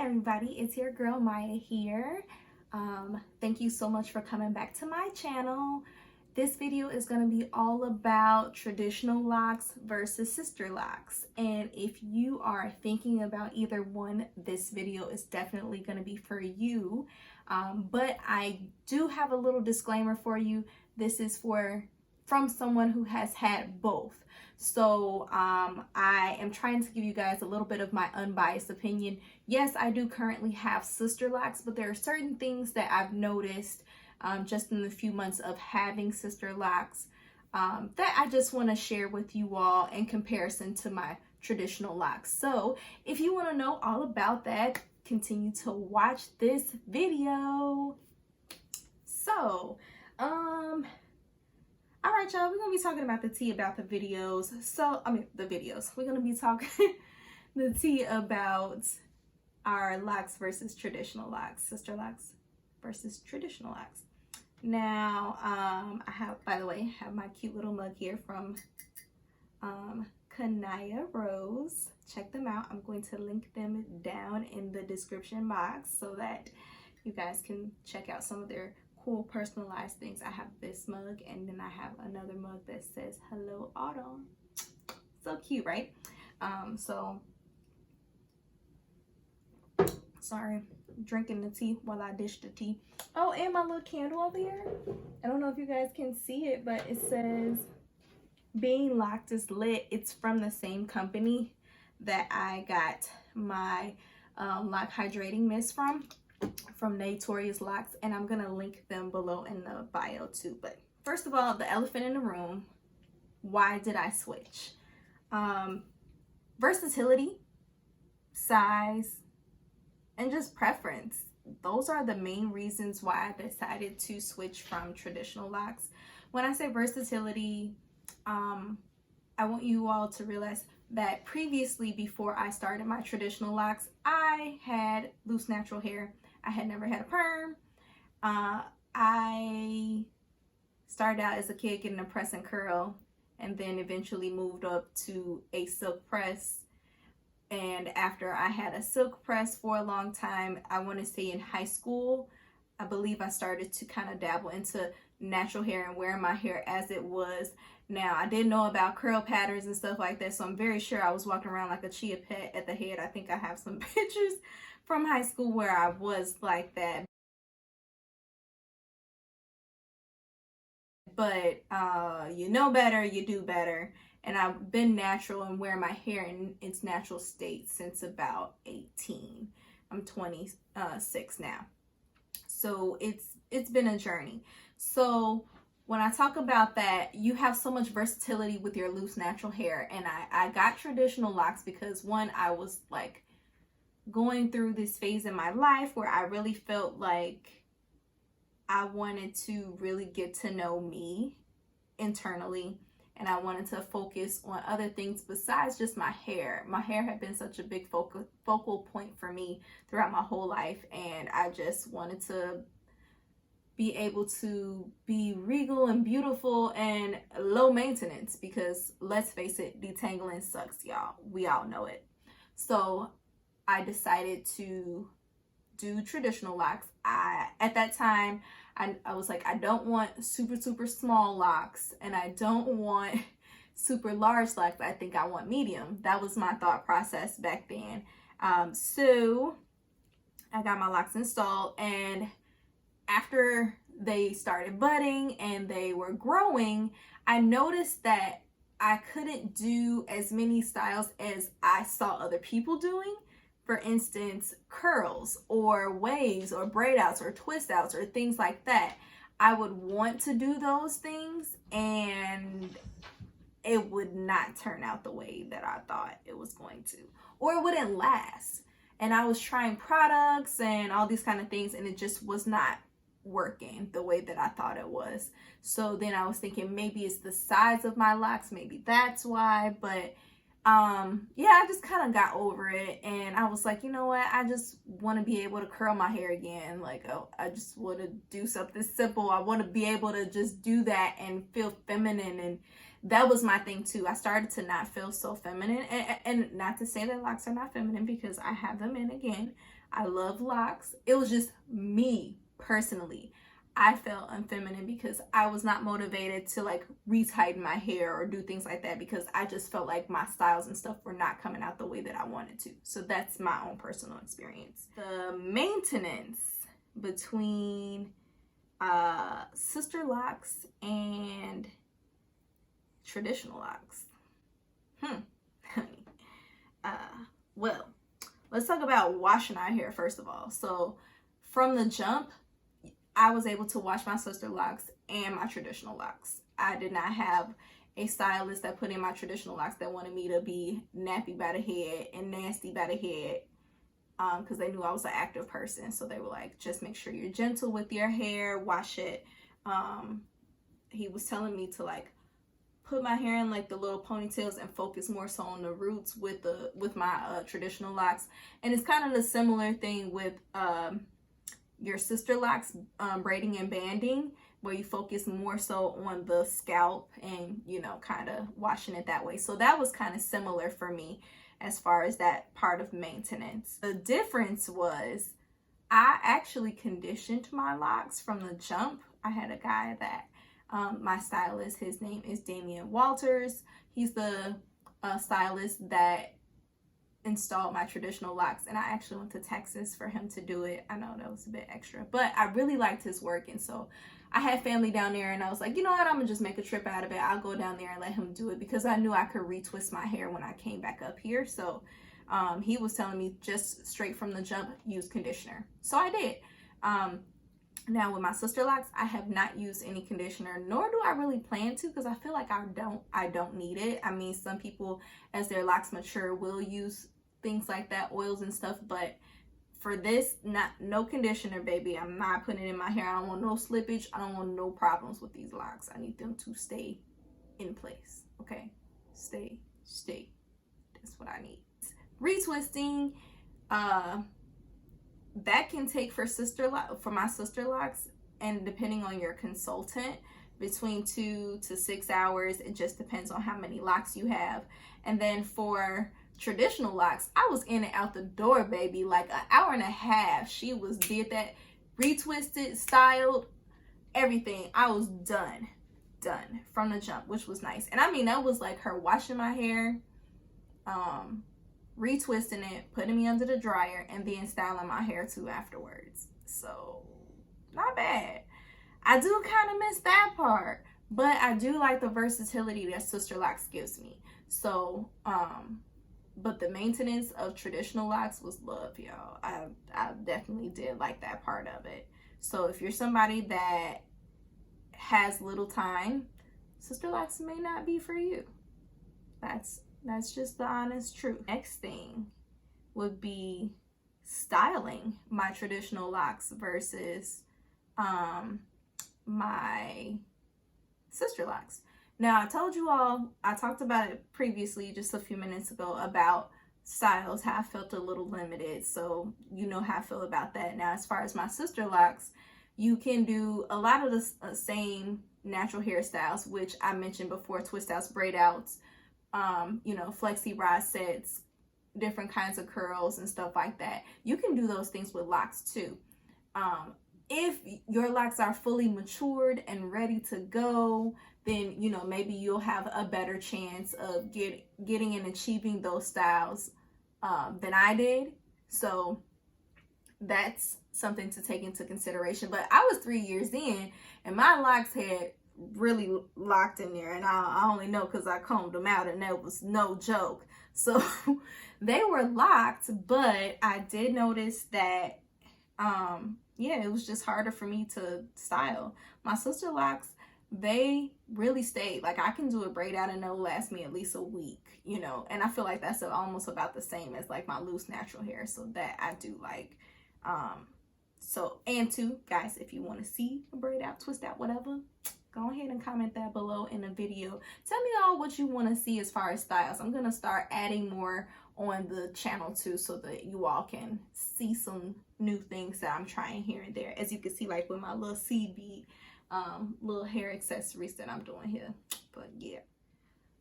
everybody, it's your girl Maya here. Thank you so much for coming back to my channel. This video is going to be all about traditional locks versus sister locks, and if you are thinking about either one, this video is definitely going to be for you. But I do have a little disclaimer for you. This is from someone who has had both. So I am trying to give you guys a little bit of my unbiased opinion. Yes, I do currently have sister locks, but there are certain things that I've noticed just in the few months of having sister locks that I just want to share with you all in comparison to my traditional locks. So if you want to know all about that, continue to watch this video. So all right, y'all, we're gonna be talking about the tea about the videos. We're gonna be talking the tea about our locks versus traditional locks, sister locks versus traditional locks. Now, I have, by the way, my cute little mug here from Kanaya Rose. Check them out. I'm going to link them down in the description box so that you guys can check out some of their cool personalized things. I have this mug, and then I have another mug that says Hello Autumn. So cute, right? Sorry, drinking the tea while I dish the tea. Oh, and my little candle over here. I don't know if you guys can see it, but it says Being Locked is Lit. It's from the same company that I got my lock hydrating mist from Notorious Locks, and I'm gonna link them below in the bio too. But first of all, the elephant in the room, why did I switch? Versatility, size, and just preference. Those are the main reasons why I decided to switch from traditional locks. When I say versatility, I want you all to realize that previously, before I started my traditional locks, I had loose natural hair. I had never had a perm. I started out as a kid getting a press and curl, and then eventually moved up to a silk press. And after I had a silk press for a long time, I want to say in high school, I believe I started to kind of dabble into natural hair and wearing my hair as it was. Now, I didn't know about curl patterns and stuff like that, so I'm very sure I was walking around like a chia pet at the head. I think I have some pictures from high school where I was like that. But you know better, you do better. And I've been natural and wear my hair in its natural state since about 18. I'm 26 now. So it's been a journey. So when I talk about that, you have so much versatility with your loose natural hair. And I got traditional locks because, one, I was like going through this phase in my life where I really felt like I wanted to really get to know me internally, and I wanted to focus on other things besides just my hair. My hair had been such a big focal point for me throughout my whole life, and I just wanted to be able to be regal and beautiful and low maintenance, because let's face it, detangling sucks, y'all. We all know it. So I decided to do traditional locks. At that time, I was like, I don't want super small locks, and I don't want super large locks. I think I want medium. That was my thought process back then. So I got my locks installed, and after they started budding and they were growing, I noticed that I couldn't do as many styles as I saw other people doing. For instance, curls or waves or braid outs or twist outs or things like that. I would want to do those things, and it would not turn out the way that I thought it was going to, or it wouldn't last. And I was trying products and all these kind of things, and it just was not working the way that I thought it was. So then I was thinking maybe it's the size of my locks, maybe that's why. But yeah, I just kind of got over it, and I was like, you know what, I just want to be able to curl my hair again. Like, oh, I just want to do something simple. I want to be able to just do that and feel feminine, and that was my thing too. I started to not feel so feminine, and not to say that locks are not feminine, because I have them in. Again, I love locks. It was just me personally, I felt unfeminine because I was not motivated to like retighten my hair or do things like that, because I just felt like my styles and stuff were not coming out the way that I wanted to. So that's my own personal experience. The maintenance between Sisterlocks and traditional locks. Well, let's talk about washing our hair first of all. So from the jump, I was able to wash my Sisterlocks and my traditional locks. I did not have a stylist that put in my traditional locks that wanted me to be nappy by the head and nasty by the head, because they knew I was an active person. So they were like, just make sure you're gentle with your hair, wash it. He was telling me to like put my hair in like the little ponytails and focus more so on the roots with my traditional locks. And it's kind of a similar thing with your Sisterlocks braiding and banding, where you focus more so on the scalp and, you know, kind of washing it that way. So that was kind of similar for me as far as that part of maintenance. The difference was I actually conditioned my locks from the jump. I had a guy that my stylist, his name is Damian Walters. He's the stylist that installed my traditional locks, and I actually went to Texas for him to do it. I know that was a bit extra, but I really liked his work, and so I had family down there, and I was like, you know what, I'm gonna just make a trip out of it. I'll go down there and let him do it, because I knew I could retwist my hair when I came back up here. So he was telling me just straight from the jump, use conditioner. So I did. Now with my Sisterlocks, I have not used any conditioner, nor do I really plan to, because I feel like I don't need it. I mean, some people, as their locks mature, will use things like that, oils and stuff, but for this, no conditioner, baby. I'm not putting it in my hair. I don't want no slippage. I don't want no problems with these locks. I need them to stay in place. Okay, stay. That's what I need. Retwisting, that can take for my Sisterlocks, and depending on your consultant, between 2 to 6 hours. It just depends on how many locks you have. And then for traditional locks, I was in and out the door, baby, like an hour and a half. She did that, retwisted, styled, everything. I was done from the jump, which was nice. And I mean, that was like her washing my hair, retwisting it, putting me under the dryer, and then styling my hair too afterwards. So not bad. I do kind of miss that part, but I do like the versatility that Sisterlocks gives me. So but the maintenance of traditional locks was love, y'all. I definitely did like that part of it. So if you're somebody that has little time, Sisterlocks may not be for you. That's just the honest truth. Next thing would be styling my traditional locks versus my Sisterlocks. Now, I told you all, I talked about it previously just a few minutes ago about styles, how I felt a little limited. So you know how I feel about that. Now, as far as my Sisterlocks, you can do a lot of the same natural hairstyles, which I mentioned before: twist outs, braid outs, you know, flexi rod sets, different kinds of curls and stuff like that. You can do those things with locks too. If your locks are fully matured and ready to go, then, you know, maybe you'll have a better chance of getting and achieving those styles than I did. So that's something to take into consideration. But I was 3 years in, and my locks had really locked in there, and I only know because I combed them out, and that was no joke. So they were locked, but I did notice that yeah, it was just harder for me to style. My Sisterlocks, they really stayed. Like, I can do a braid out and it'll last me at least a week, you know, and I feel like that's almost about the same as like my loose natural hair. So that I do like. So, and two, guys, if you want to see a braid out, twist out, whatever, Go ahead and comment that below in the video. Tell me all what you want to see as far as styles. I'm going to start adding more on the channel too, so that you all can see some new things that I'm trying here and there. As you can see, like with my little seed bead, little hair accessories that I'm doing here. But yeah,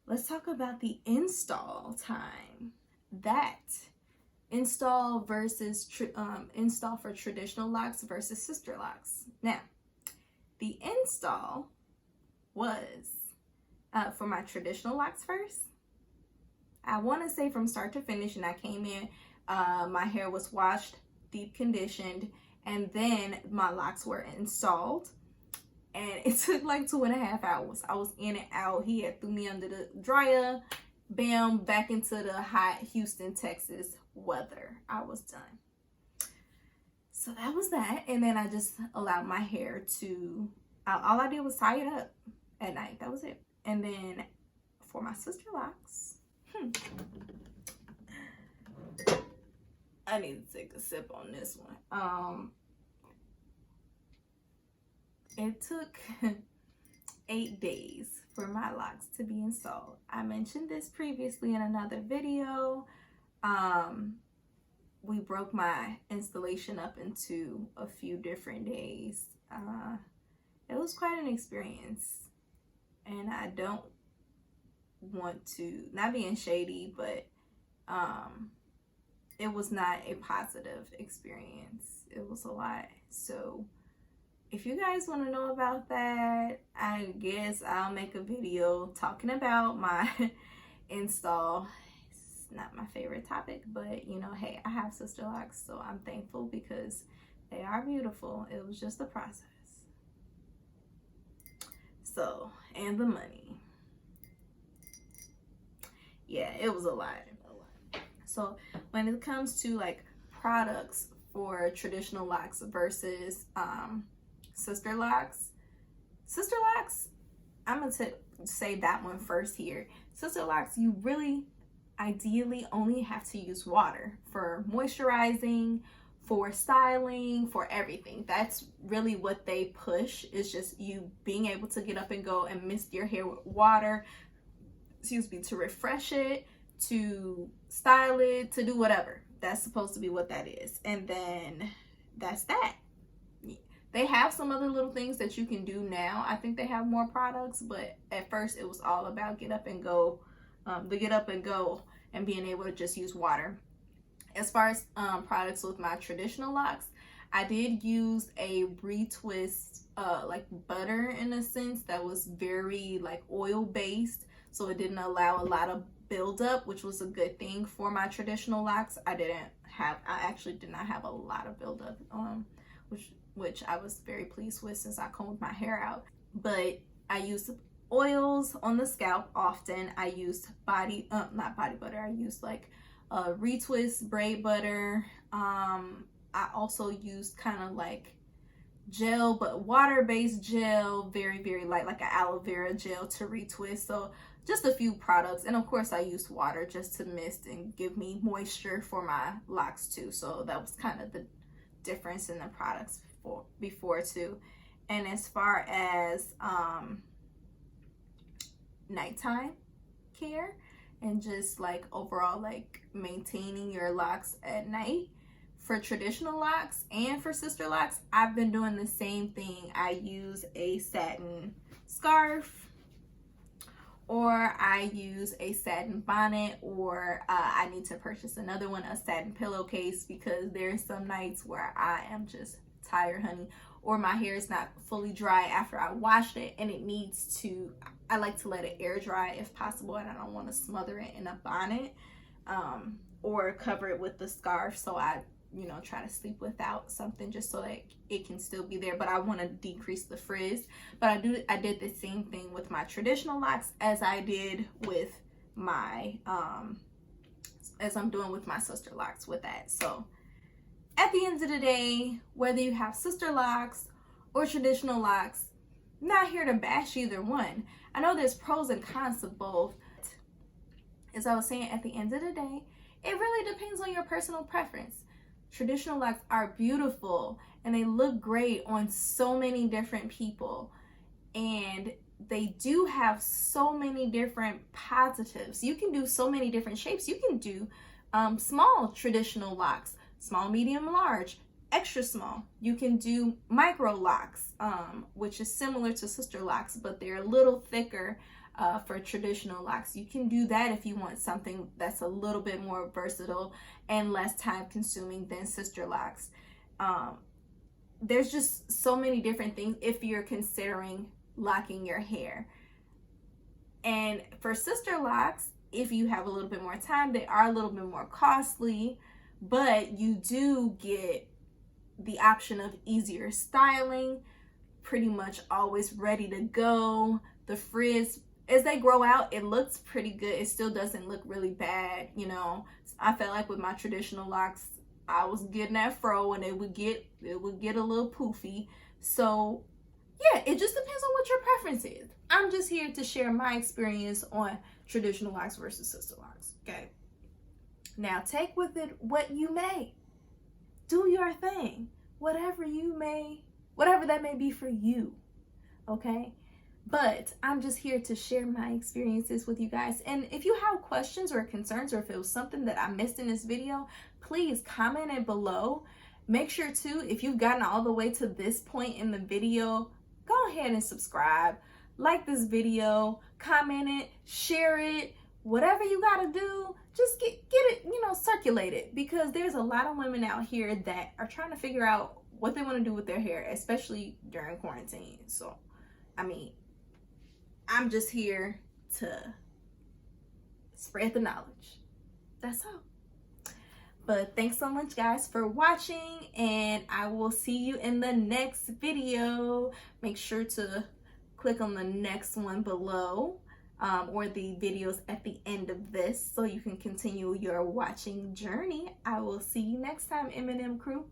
let's talk about the install time. That install versus install for traditional locks versus Sisterlocks. Now, the install was for my traditional locks first. I want to say from start to finish, and I came in, my hair was washed, deep conditioned, and then my locks were installed. And it took like 2.5 hours. I was in and out. He had threw me under the dryer, bam, back into the hot Houston, Texas weather. I was done. So that was that. And then I just allowed my hair to, all I did was tie it up at night. That was it. And then for my Sisterlocks, I need to take a sip on this one. It took 8 days for my locks to be installed. I mentioned this previously in another video. We broke my installation up into a few different days. It was quite an experience, and I don't want to, not being shady, but it was not a positive experience. It was a lot. So if you guys want to know about that, I guess I'll make a video talking about my install. It's not my favorite topic, but you know, hey, I have Sisterlocks, so I'm thankful because they are beautiful. It was just the process. So, and the money. Yeah, it was a lot. So when it comes to like products for traditional locks versus Sisterlocks, I'm gonna say that one first here. Sisterlocks, you really ideally only have to use water for moisturizing, for styling, for everything. That's really what they push, is just you being able to get up and go and mist your hair with water, to refresh it, to style it, to do whatever. That's supposed to be what that is. And then that's that. They have some other little things that you can do now. I think they have more products, but at first it was all about get up and go, the get up and go and being able to just use water. As far as products with my traditional locks, I did use a retwist like butter in a sense that was very like oil based, so it didn't allow a lot of buildup, which was a good thing for my traditional locks. I actually did not have a lot of buildup, which I was very pleased with since I combed my hair out. But I used oils on the scalp often. I used not body butter. I used like retwist braid butter. I also used kind of like gel, but water-based gel, very, very light, like an aloe vera gel to retwist. So just a few products. And of course I used water just to mist and give me moisture for my locks too. So that was kind of the difference in the products before too. And as far as nighttime care and just like overall like maintaining your locks at night, for traditional locks and for Sisterlocks, I've been doing the same thing. I use a satin scarf, or I use a satin bonnet, or I need to purchase another one, a satin pillowcase, because there's some nights where I am just tired, honey, or my hair is not fully dry after I washed it and it needs to, I like to let it air dry if possible, and I don't want to smother it in a bonnet or cover it with the scarf. So I try to sleep without something just so that it can still be there, but I want to decrease the frizz. But I did the same thing with my traditional locks as I did with my as I'm doing with my Sisterlocks with that. So at the end of the day, whether you have Sisterlocks or traditional locks, I'm not here to bash either one. I know there's pros and cons to both. As I was saying, at the end of the day, it really depends on your personal preference. Traditional locks are beautiful and they look great on so many different people. and they do have so many different positives. You can do so many different shapes. You can do small traditional locks, small, medium, large, extra small. You can do micro locks, which is similar to Sisterlocks, but they're a little thicker for traditional locks. You can do that if you want something that's a little bit more versatile and less time consuming than Sisterlocks. There's just so many different things if you're considering locking your hair. And for Sisterlocks, if you have a little bit more time, they are a little bit more costly, but you do get the option of easier styling, pretty much always ready to go. The frizz, as they grow out, it looks pretty good. It still doesn't look really bad, you know. I felt like with my traditional locks, I was getting that fro and it would get a little poofy. So yeah, it just depends on what your preference is. I'm just here to share my experience on traditional locks versus Sisterlocks. Okay. Now take with it what you may. Do your thing. Whatever that may be for you. Okay? But I'm just here to share my experiences with you guys. And if you have questions or concerns, or if it was something that I missed in this video, please comment it below. Make sure too, if you've gotten all the way to this point in the video, go ahead and subscribe, like this video, comment it, share it, whatever you gotta do, just get it, you know, circulate it, because there's a lot of women out here that are trying to figure out what they want to do with their hair, especially during quarantine. So, I mean, I'm just here to spread the knowledge. That's all. But thanks so much, guys, for watching, and I will see you in the next video. Make sure to click on the next one below, or the videos at the end of this, so you can continue your watching journey. I will see you next time, M&M crew.